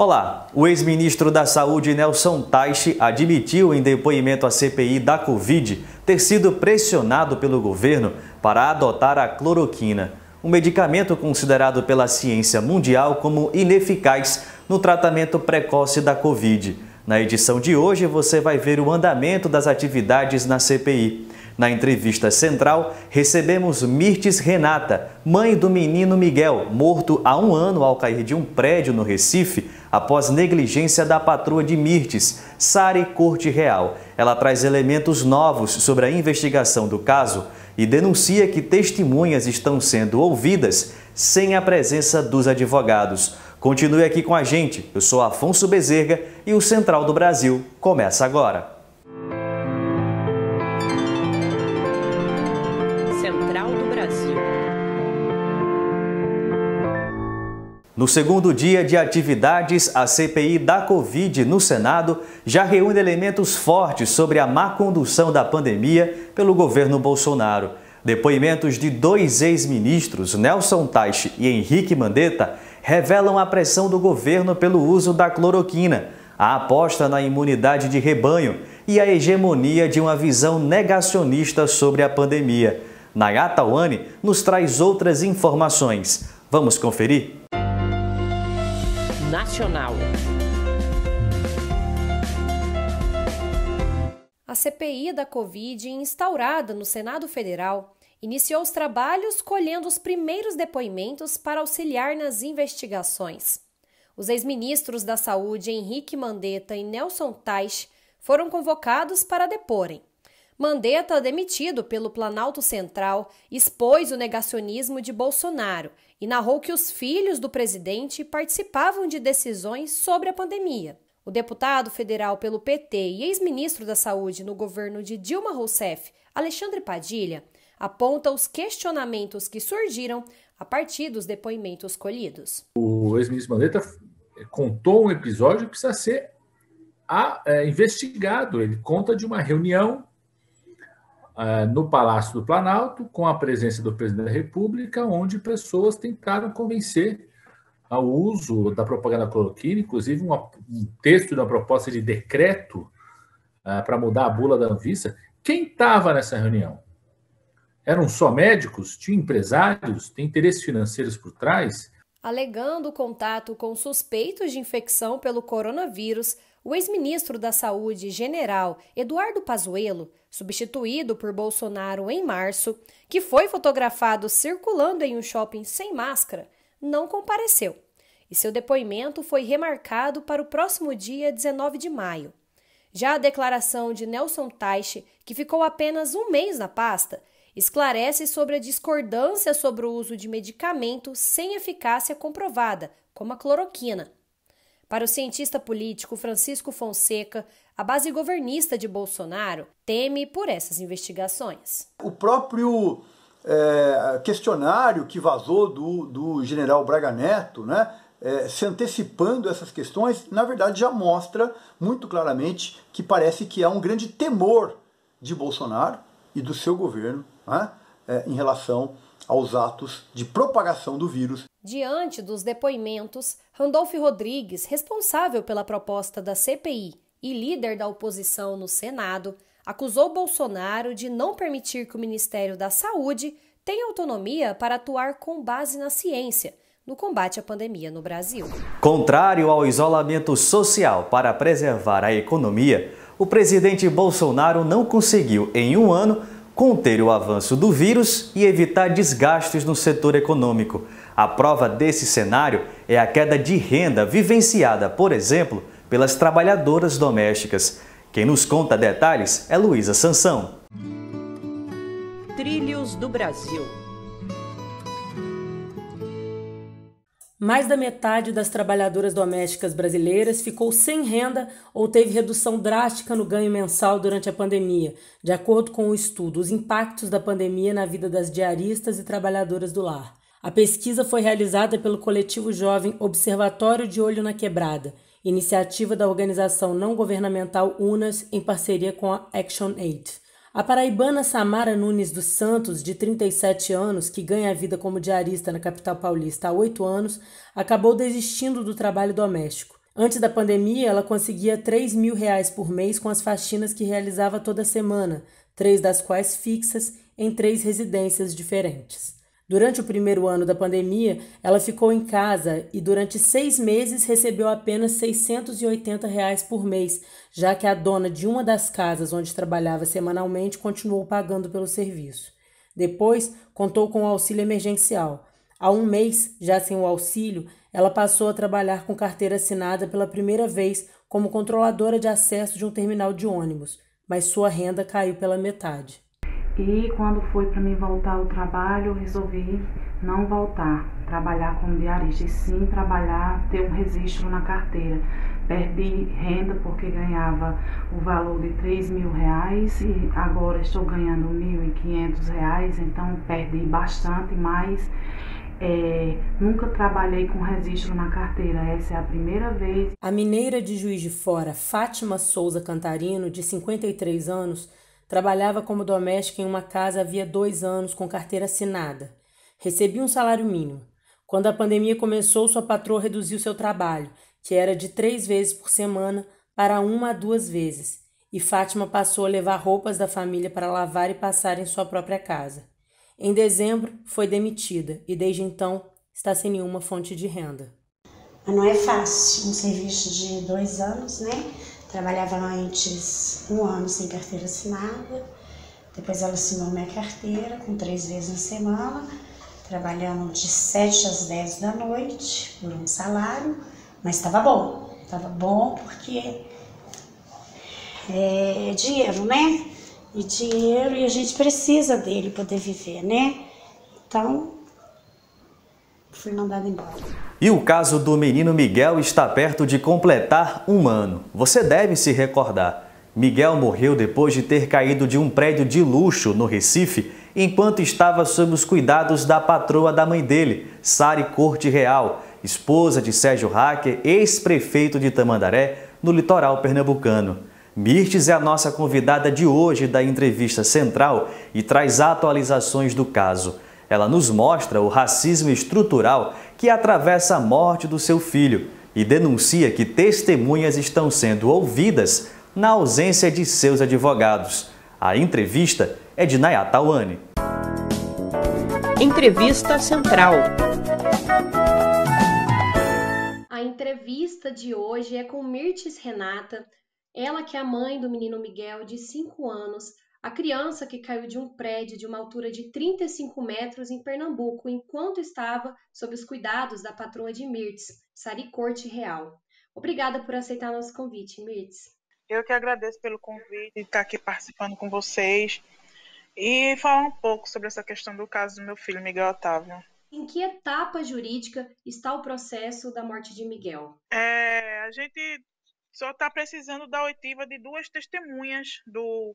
Olá, o ex-ministro da Saúde Nelson Taixe admitiu em depoimento à CPI da Covid ter sido pressionado pelo governo para adotar a cloroquina, um medicamento considerado pela ciência mundial como ineficaz no tratamento precoce da Covid. Na edição de hoje você vai ver o andamento das atividades na CPI. Na entrevista central, recebemos Mirtes Renata, mãe do menino Miguel, morto há 1 ano ao cair de um prédio no Recife, após negligência da patroa de Mirtes, Sari Corte Real. Ela traz elementos novos sobre a investigação do caso e denuncia que testemunhas estão sendo ouvidas sem a presença dos advogados. Continue aqui com a gente, eu sou Afonso Bezerra e o Central do Brasil começa agora. Central do Brasil. No segundo dia de atividades, a CPI da Covid no Senado já reúne elementos fortes sobre a má condução da pandemia pelo governo Bolsonaro. Depoimentos de 2 ex-ministros, Nelson Taixe e Henrique Mandetta, revelam a pressão do governo pelo uso da cloroquina, a aposta na imunidade de rebanho e a hegemonia de uma visão negacionista sobre a pandemia. Nayata Wani nos traz outras informações. Vamos conferir? Nacional. A CPI da Covid, instaurada no Senado Federal, iniciou os trabalhos colhendo os primeiros depoimentos para auxiliar nas investigações. Os ex-ministros da Saúde, Henrique Mandetta e Nelson Taixe, foram convocados para deporem. Mandetta, demitido pelo Planalto Central, expôs o negacionismo de Bolsonaro e narrou que os filhos do presidente participavam de decisões sobre a pandemia. O deputado federal pelo PT e ex-ministro da Saúde no governo de Dilma Rousseff, Alexandre Padilha, aponta os questionamentos que surgiram a partir dos depoimentos colhidos. O ex-ministro Mandetta contou um episódio que precisa ser investigado. Ele conta de uma reunião no Palácio do Planalto, com a presença do presidente da República, onde pessoas tentaram convencer ao uso da propaganda cloroquina, inclusive um texto de uma proposta de decreto para mudar a bula da Anvisa. Quem estava nessa reunião? Eram só médicos? Tinha empresários? Tem interesses financeiros por trás? Alegando contato com suspeitos de infecção pelo coronavírus, o ex-ministro da Saúde, general Eduardo Pazuello, substituído por Bolsonaro em março, que foi fotografado circulando em um shopping sem máscara, não compareceu. E seu depoimento foi remarcado para o próximo dia 19 de maio. Já a declaração de Nelson Taixe, que ficou apenas 1 mês na pasta, esclarece sobre a discordância sobre o uso de medicamentos sem eficácia comprovada, como a cloroquina. Para o cientista político Francisco Fonseca, a base governista de Bolsonaro teme por essas investigações. O próprio questionário que vazou do general Braga Neto, se antecipando essas questões, na verdade já mostra muito claramente que parece que há um grande temor de Bolsonaro e do seu governo em relação aos atos de propagação do vírus. Diante dos depoimentos, Randolfo Rodrigues, responsável pela proposta da CPI e líder da oposição no Senado, acusou Bolsonaro de não permitir que o Ministério da Saúde tenha autonomia para atuar com base na ciência no combate à pandemia no Brasil. Contrário ao isolamento social para preservar a economia, o presidente Bolsonaro não conseguiu, em 1 ano, conter o avanço do vírus e evitar desgastes no setor econômico. A prova desse cenário é a queda de renda vivenciada, por exemplo, pelas trabalhadoras domésticas. Quem nos conta detalhes é Luísa Sansão. Trilhos do Brasil. Mais da metade das trabalhadoras domésticas brasileiras ficou sem renda ou teve redução drástica no ganho mensal durante a pandemia, de acordo com o estudo Os Impactos da Pandemia na Vida das Diaristas e Trabalhadoras do Lar. A pesquisa foi realizada pelo coletivo jovem Observatório de Olho na Quebrada, iniciativa da organização não governamental UNAS em parceria com a ActionAid. A paraibana Samara Nunes dos Santos, de 37 anos, que ganha a vida como diarista na capital paulista há 8 anos, acabou desistindo do trabalho doméstico. Antes da pandemia, ela conseguia R$3.000 por mês com as faxinas que realizava toda semana, 3 das quais fixas em 3 residências diferentes. Durante o primeiro ano da pandemia, ela ficou em casa e durante 6 meses recebeu apenas R$680 por mês, já que a dona de uma das casas onde trabalhava semanalmente continuou pagando pelo serviço. Depois, contou com o auxílio emergencial. Há um mês, já sem o auxílio, ela passou a trabalhar com carteira assinada pela primeira vez como controladora de acesso de um terminal de ônibus, mas sua renda caiu pela metade. E quando foi para mim voltar ao trabalho, eu resolvi não voltar, trabalhar como diarista, e sim trabalhar, ter um registro na carteira. Perdi renda porque ganhava o valor de R$3.000 e agora estou ganhando R$1.500, então perdi bastante, mas nunca trabalhei com registro na carteira, essa é a primeira vez. A mineira de Juiz de Fora, Fátima Souza Cantarino, de 53 anos, trabalhava como doméstica em uma casa havia 2 anos com carteira assinada. Recebia um salário mínimo. Quando a pandemia começou, sua patroa reduziu seu trabalho, que era de 3 vezes por semana, para 1 a 2 vezes, e Fátima passou a levar roupas da família para lavar e passar em sua própria casa. Em dezembro, foi demitida e desde então está sem nenhuma fonte de renda. Não é fácil, um serviço de 2 anos, né? Trabalhava antes 1 ano sem carteira assinada, depois ela assinou minha carteira com 3 vezes na semana, trabalhando de 7 às 10 da noite por um salário, mas estava bom porque é dinheiro, né? E dinheiro, e a gente precisa dele poder viver, né? Então, fui mandada embora. E o caso do menino Miguel está perto de completar 1 ano. Você deve se recordar. Miguel morreu depois de ter caído de um prédio de luxo no Recife, enquanto estava sob os cuidados da patroa da mãe dele, Sari Corte Real, esposa de Sérgio Hacker, ex-prefeito de Tamandaré, no litoral pernambucano. Mirtes é a nossa convidada de hoje da entrevista central e traz atualizações do caso. Ela nos mostra o racismo estrutural que atravessa a morte do seu filho e denuncia que testemunhas estão sendo ouvidas na ausência de seus advogados. A entrevista é de Nayá Tawane. Entrevista Central. A entrevista de hoje é com Mirtes Renata, ela que é a mãe do menino Miguel, de 5 anos, a criança que caiu de um prédio de uma altura de 35 metros em Pernambuco, enquanto estava sob os cuidados da patroa de Mirtes, Sari Corte Real. Obrigada por aceitar nosso convite, Mirtes. Eu que agradeço pelo convite de estar aqui participando com vocês e falar um pouco sobre essa questão do caso do meu filho, Miguel Otávio. Em que etapa jurídica está o processo da morte de Miguel? A gente só está precisando da oitiva de 2 testemunhas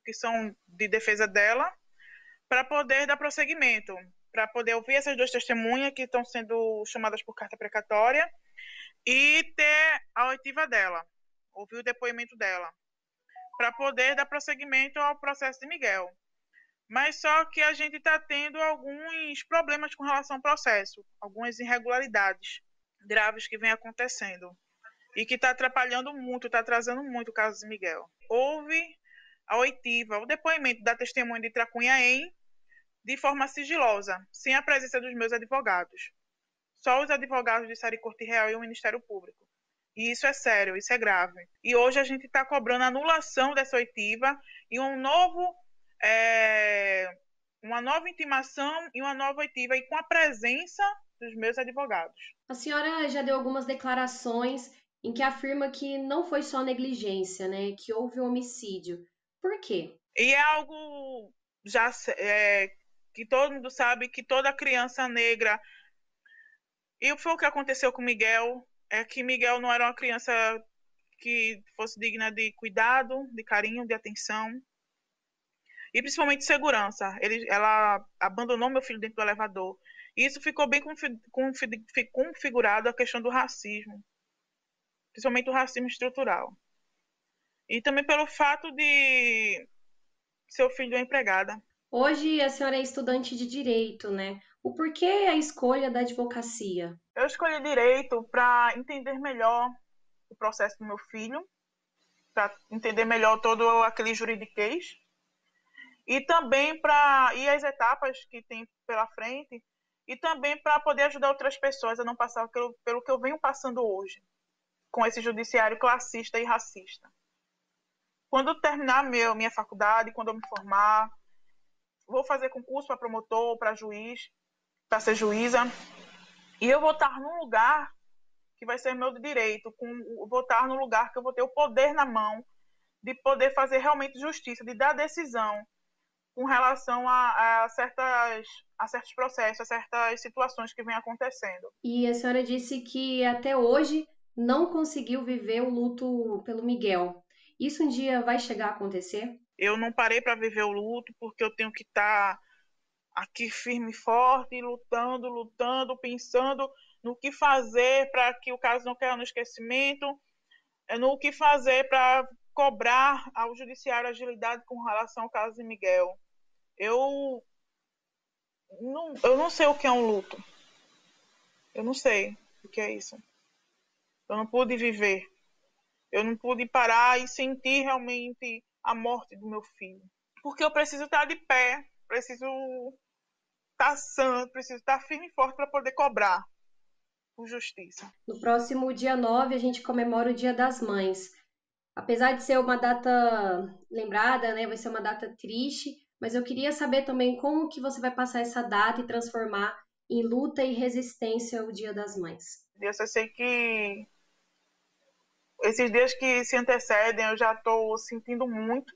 que são de defesa dela para poder dar prosseguimento, para poder ouvir essas 2 testemunhas que estão sendo chamadas por carta precatória e ter a oitiva dela, ouvir o depoimento dela, para poder dar prosseguimento ao processo de Miguel. Mas só que a gente está tendo alguns problemas com relação ao processo, algumas irregularidades graves que vêm acontecendo e que está atrapalhando muito, está atrasando muito o caso de Miguel. Houve a oitiva, o depoimento da testemunha de Tracunhaém de forma sigilosa, sem a presença dos meus advogados. Só os advogados de Sari Corte Real e o Ministério Público. E isso é sério, isso é grave. E hoje a gente está cobrando a anulação dessa oitiva e uma nova intimação e uma nova oitiva, e com a presença dos meus advogados. A senhora já deu algumas declarações em que afirma que não foi só negligência, né? Que houve homicídio. Por quê? E é algo que todo mundo sabe, que toda criança negra... E foi o que aconteceu com Miguel, é que Miguel não era uma criança que fosse digna de cuidado, de carinho, de atenção. E principalmente de segurança. Ela abandonou meu filho dentro do elevador. E isso ficou bem configurado a questão do racismo. Principalmente o racismo estrutural. E também pelo fato de seu filho é empregada. Hoje a senhora é estudante de Direito, né? O porquê a escolha da advocacia? Eu escolhi Direito para entender melhor o processo do meu filho, para entender melhor todo aquele juridiquês, e também para ir as etapas que tem pela frente, e também para poder ajudar outras pessoas a não passar pelo que eu venho passando hoje, com esse judiciário classista e racista. Quando eu terminar minha faculdade, quando eu me formar, vou fazer concurso para promotor, para juiz, para ser juíza, e eu vou estar num lugar que vai ser meu direito, vou estar num lugar que eu vou ter o poder na mão de poder fazer realmente justiça, de dar decisão com relação a certos processos, a certas situações que vêm acontecendo. E a senhora disse que até hoje não conseguiu viver o luto pelo Miguel. Isso um dia vai chegar a acontecer? Eu não parei para viver o luto porque eu tenho que estar aqui firme e forte, lutando, pensando no que fazer para que o caso não caia no esquecimento, no que fazer para cobrar ao judiciário agilidade com relação ao caso de Miguel. Eu não sei o que é um luto. Eu não sei o que é isso. Eu não pude viver. Eu não pude parar e sentir realmente a morte do meu filho. Porque eu preciso estar de pé, preciso estar sã, preciso estar firme e forte para poder cobrar por justiça. No próximo dia 9, a gente comemora o Dia das Mães. Apesar de ser uma data lembrada, né, vai ser uma data triste, mas eu queria saber também como que você vai passar essa data e transformar em luta e resistência o Dia das Mães. Eu só sei que esses dias que se antecedem eu já estou sentindo muito,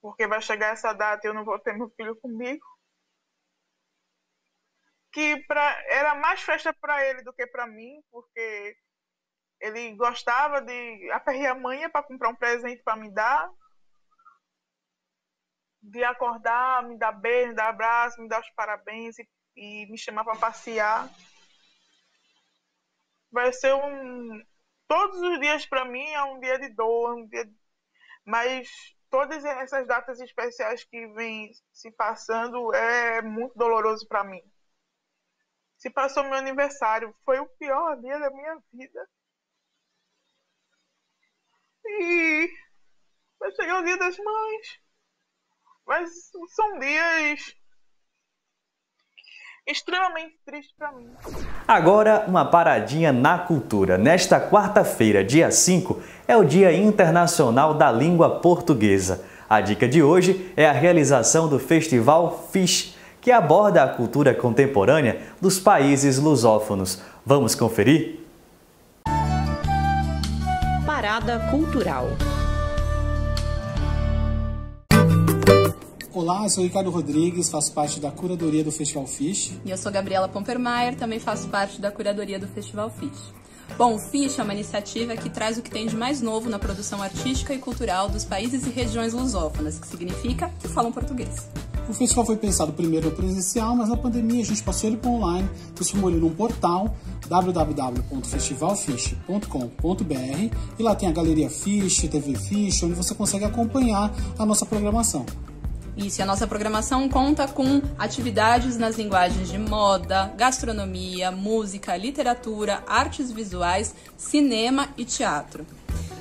porque vai chegar essa data e eu não vou ter meu filho comigo. Que era mais festa para ele do que para mim, porque ele gostava de aperrear a mãe para comprar um presente para me dar, de acordar, me dar beijo, me dar abraço, me dar os parabéns e me chamar para passear. Vai ser todos os dias para mim é um dia de dor, mas todas essas datas especiais que vêm se passando é muito doloroso para mim. Se passou meu aniversário, foi o pior dia da minha vida. E vai chegar o Dia das Mães. Mas são dias extremamente tristes para mim. Agora, uma paradinha na cultura. Nesta quarta-feira, dia 5, é o Dia Internacional da Língua Portuguesa. A dica de hoje é a realização do Festival FISH, que aborda a cultura contemporânea dos países lusófonos. Vamos conferir? Parada Cultural. Olá, eu sou Ricardo Rodrigues, faço parte da curadoria do Festival FISH. E eu sou Gabriela Pompermayer, também faço parte da curadoria do Festival FISH. Bom, o FISH é uma iniciativa que traz o que tem de mais novo na produção artística e cultural dos países e regiões lusófonas, que significa que falam português. O festival foi pensado primeiro no presencial, mas na pandemia a gente passou ele para online, transformou ele num portal www.festivalfish.com.br e lá tem a Galeria FISH, TV FISH, onde você consegue acompanhar a nossa programação. Isso, e a nossa programação conta com atividades nas linguagens de moda, gastronomia, música, literatura, artes visuais, cinema e teatro.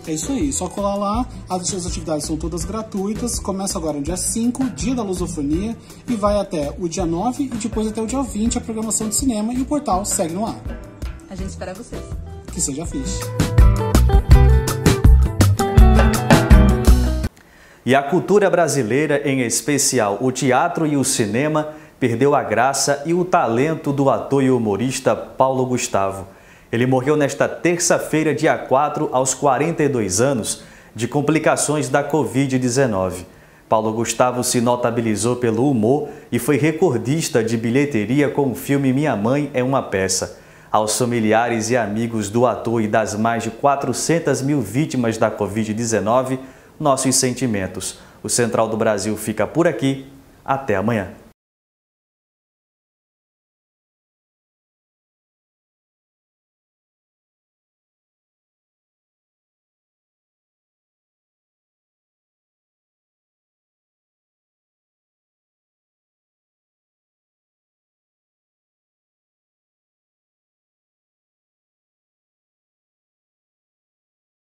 É isso aí, só colar lá, as atividades são todas gratuitas, começa agora no dia 5, dia da lusofonia, e vai até o dia 9 e depois até o dia 20 a programação de cinema e o portal segue no ar. A gente espera vocês. Que seja FISH. E a cultura brasileira, em especial o teatro e o cinema, perdeu a graça e o talento do ator e humorista Paulo Gustavo. Ele morreu nesta terça-feira, dia 4, aos 42 anos, de complicações da Covid-19. Paulo Gustavo se notabilizou pelo humor e foi recordista de bilheteria com o filme Minha Mãe é uma Peça. Aos familiares e amigos do ator e das mais de 400 mil vítimas da Covid-19, nossos sentimentos. O Central do Brasil fica por aqui. Até amanhã.